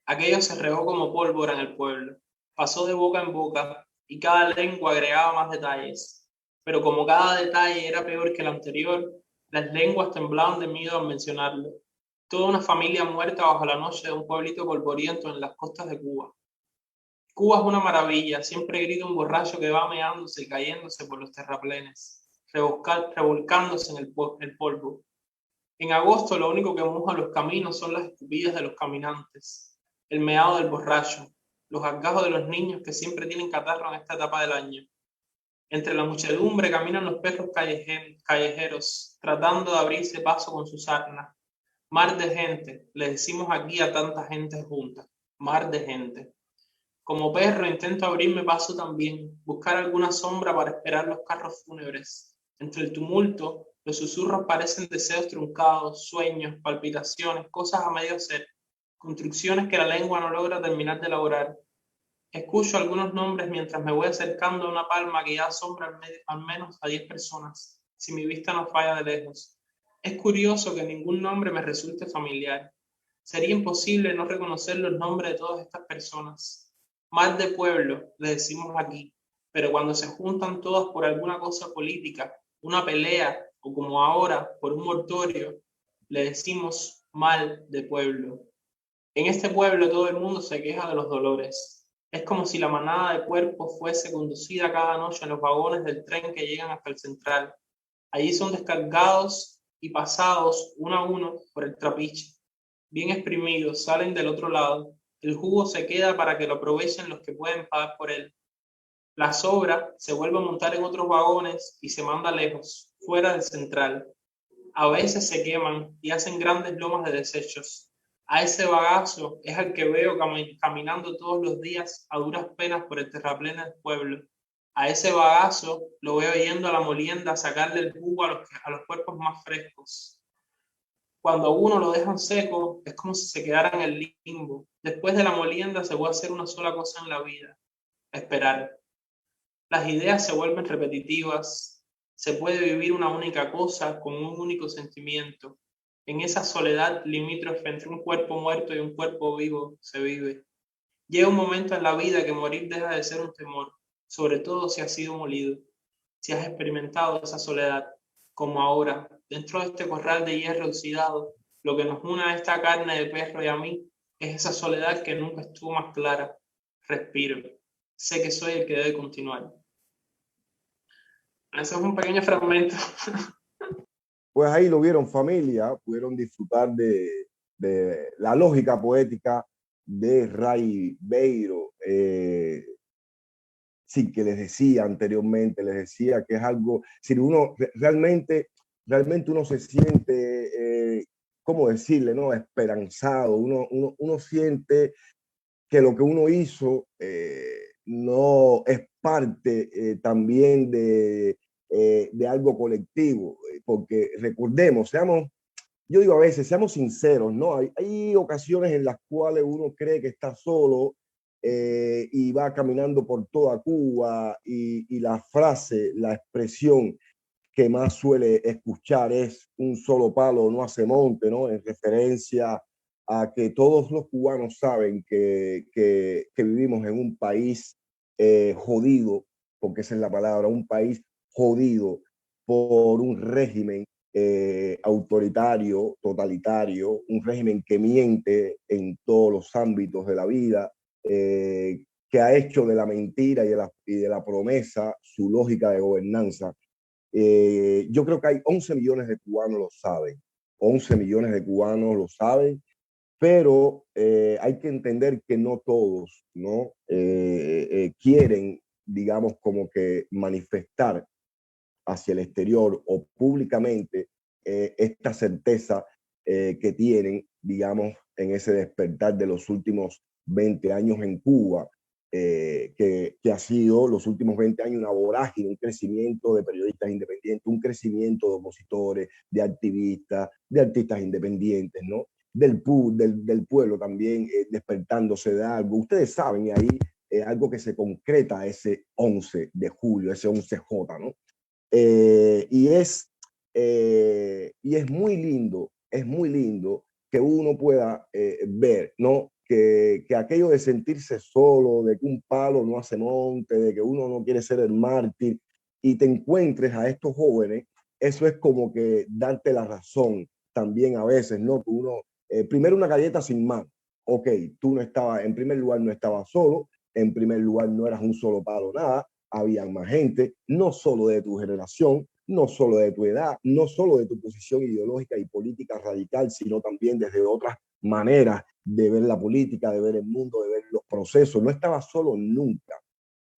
Aquello se regó como pólvora en el pueblo. Pasó de boca en boca y cada lengua agregaba más detalles. Pero como cada detalle era peor que el anterior, las lenguas temblaban de miedo al mencionarlo. Toda una familia muerta bajo la noche de un pueblito polvoriento en las costas de Cuba. Cuba es una maravilla, siempre grita un borracho que va meándose y cayéndose por los terraplenes, revolcándose en el polvo. En agosto lo único que moja los caminos son las escupidas de los caminantes, el meado del borracho, los gargajos de los niños que siempre tienen catarro en esta etapa del año. Entre la muchedumbre caminan los perros callejeros, tratando de abrirse paso con su sarna. Mar de gente, le decimos aquí a tanta gente junta, mar de gente. Como perro intento abrirme paso también, buscar alguna sombra para esperar los carros fúnebres. Entre el tumulto, los susurros parecen deseos truncados, sueños, palpitaciones, cosas a medio hacer, construcciones que la lengua no logra terminar de elaborar. Escucho algunos nombres mientras me voy acercando a una palma que ya asombra al menos a 10 personas, si mi vista no falla de lejos. Es curioso que ningún nombre me resulte familiar. Sería imposible no reconocer los nombres de todas estas personas. Mar de pueblo, le decimos aquí, pero cuando se juntan todas por alguna cosa política, una pelea o como ahora por un mortorio, le decimos mal de pueblo. En este pueblo todo el mundo se queja de los dolores. Es como si la manada de cuerpos fuese conducida cada noche en los vagones del tren que llegan hasta el central. Allí son descargados y pasados uno a uno por el trapiche. Bien exprimidos, salen del otro lado. El jugo se queda para que lo aprovechen los que pueden pagar por él. La sobra se vuelve a montar en otros vagones y se manda lejos, fuera del central. A veces se queman y hacen grandes lomas de desechos. A ese bagazo es al que veo caminando todos los días a duras penas por el terraplén del pueblo. A ese bagazo lo veo yendo a la molienda a sacarle el jugo a los cuerpos más frescos. Cuando a uno lo dejan seco, es como si se quedara en el limbo. Después de la molienda se puede hacer una sola cosa en la vida: esperar. Las ideas se vuelven repetitivas. Se puede vivir una única cosa con un único sentimiento. En esa soledad limítrofe entre un cuerpo muerto y un cuerpo vivo se vive. Llega un momento en la vida que morir deja de ser un temor, sobre todo si has sido molido, si has experimentado esa soledad, como ahora, dentro de este corral de hierro oxidado. Lo que nos une a esta carne de perro y a mí es esa soledad que nunca estuvo más clara. Respiro. Sé que soy el que debe continuar. Eso es un pequeño fragmento. Pues ahí lo vieron, familia, pudieron disfrutar de la lógica poética de Ray Beiro. Sí, que les decía anteriormente, les decía que es algo, si uno realmente uno se siente, ¿cómo decirle, no? Esperanzado, uno siente que lo que uno hizo no es parte también de algo colectivo, porque recordemos, yo digo a veces, seamos sinceros, ¿no? Hay ocasiones en las cuales uno cree que está solo y va caminando por toda Cuba y la frase, la expresión que más suele escuchar es un solo palo no hace monte, ¿no? En referencia a que todos los cubanos saben que vivimos en un país jodido, porque esa es la palabra, un país jodido por un régimen autoritario, totalitario, un régimen que miente en todos los ámbitos de la vida, que ha hecho de la mentira y de la promesa su lógica de gobernanza. Yo creo que hay 11 millones de cubanos lo saben, 11 millones de cubanos lo saben, pero hay que entender que no todos, ¿no? Quieren, digamos, como que manifestar hacia el exterior o públicamente esta certeza que tienen, digamos, en ese despertar de los últimos 20 años en Cuba, que ha sido los últimos 20 años una vorágine, un crecimiento de periodistas independientes, un crecimiento de opositores, de artistas independientes, ¿no? Del pueblo también despertándose de algo. Ustedes saben, y ahí algo que se concreta ese 11 de julio, ese 11J, ¿no? Y es muy lindo que uno pueda ver, ¿no? Que aquello de sentirse solo, de que un palo no hace monte, de que uno no quiere ser el mártir, y te encuentres a estos jóvenes, eso es como que darte la razón también a veces, ¿no? Que uno, primero una galleta sin mano, ok, tú no estabas, en primer lugar no estabas solo, en primer lugar no eras un solo palo, nada, había más gente, no solo de tu generación, no solo de tu edad, no solo de tu posición ideológica y política radical, sino también desde otras maneras de ver la política, de ver el mundo, de ver los procesos. No estaba solo nunca.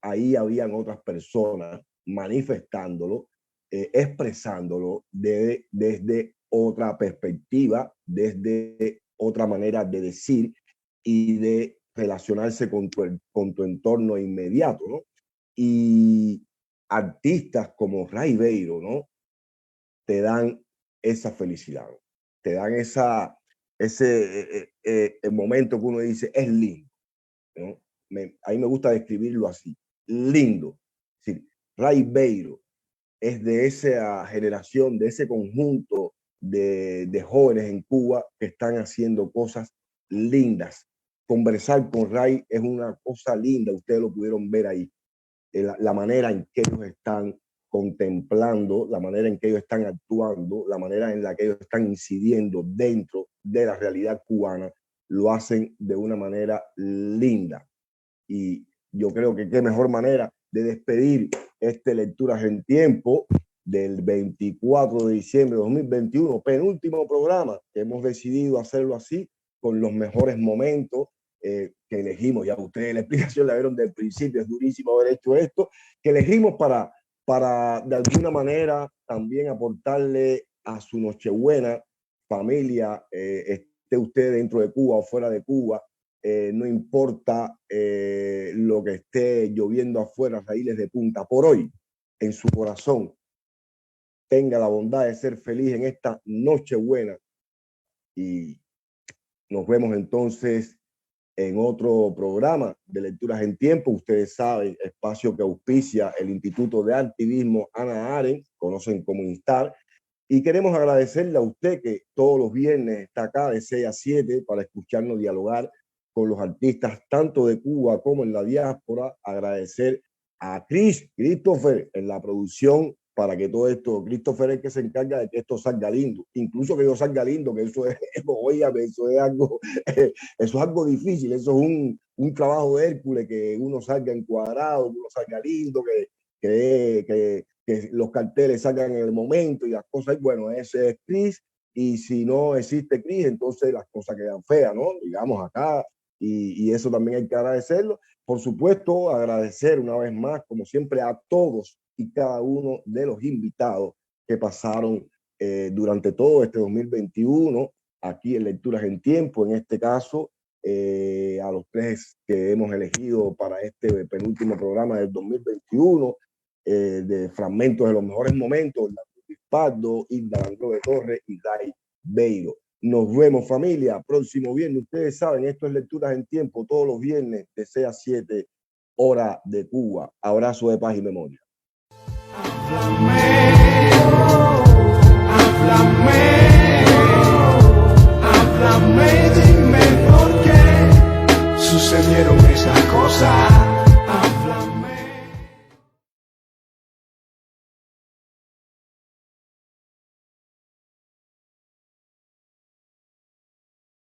Ahí habían otras personas manifestándolo expresándolo desde otra perspectiva, desde otra manera de decir y de relacionarse con tu entorno inmediato, ¿no? Y artistas como Ray Beiro, ¿no? Te dan esa felicidad, ¿no? Te dan ese momento que uno dice, es lindo, ¿no? A mí me gusta describirlo así, lindo. Es decir, Ray Beiro es de esa generación, de ese conjunto de jóvenes en Cuba que están haciendo cosas lindas. Conversar con Ray es una cosa linda, ustedes lo pudieron ver ahí, la manera en que ellos están contemplando, la manera en que ellos están actuando, la manera en la que ellos están incidiendo dentro de la realidad cubana, lo hacen de una manera linda. Y yo creo que qué mejor manera de despedir Lecturas en Tiempo del 24 de diciembre de 2021, penúltimo programa, que hemos decidido hacerlo así, con los mejores momentos que elegimos. Ya ustedes la explicación la vieron del principio, es durísimo haber hecho esto, que elegimos para de alguna manera también aportarle a su Nochebuena, familia, esté usted dentro de Cuba o fuera de Cuba, no importa lo que esté lloviendo afuera, raíles de punta, por hoy, en su corazón, tenga la bondad de ser feliz en esta Nochebuena. Y nos vemos entonces en otro programa de Lecturas en Tiempo. Ustedes saben, espacio que auspicia el Instituto de Activismo Hannah Arendt, conocen como INSTAR. Y queremos agradecerle a usted que todos los viernes está acá de 6 a 7 para escucharnos dialogar con los artistas tanto de Cuba como en la diáspora. Agradecer a Christopher en la producción para que todo esto, Christopher es el que se encarga de que esto salga lindo, incluso que yo salga lindo, que eso es, oígame, eso es algo difícil, eso es un trabajo de Hércules, que uno salga encuadrado, que uno salga lindo, que los carteles salgan en el momento y las cosas, bueno, ese es Chris, y si no existe Chris, entonces las cosas quedan feas, ¿no? Digamos acá, y eso también hay que agradecerlo. Por supuesto, agradecer una vez más, como siempre, a todos y cada uno de los invitados que pasaron durante todo este 2021, aquí en Lecturas en Tiempo, en este caso, a los 3 que hemos elegido para este penúltimo programa del 2021, de fragmentos de los mejores momentos, Pardo, Hilda Landro de Torres y Ray Beiro. Nos vemos, familia, próximo viernes. Ustedes saben, esto es Lecturas en Tiempo, todos los viernes de 6 a 7 hora de Cuba. Abrazo de paz y memoria.